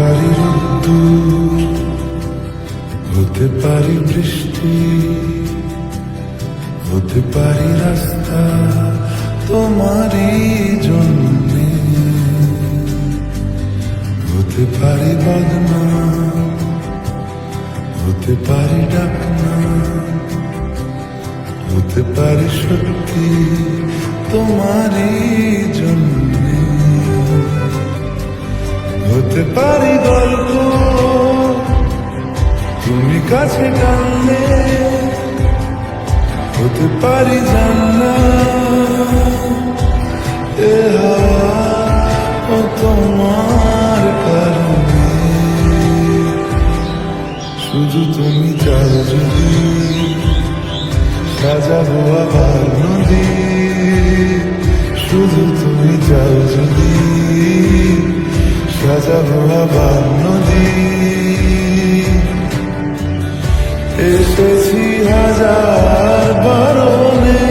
পারি রোদ্দুর, হতে পারি বৃষ্টি, হতে পারি রাস্তা তোমারই জন্যে, হতে পারি বদনাম, হতে পারি ডাকনাম, হতে পারি সত্যি তোমারই জন্যে, হতে পারি গল্প তুমি কাছে টানলে, হতে পারি জান্নাত এ হাওয়া ও তোমার কারণে। শুধু তুমি চাও যদি সাজাবো আবার নদী, শুধু তুমি চাও যদি সাজাবো আবার নদী। এসেছি হাজার বারণে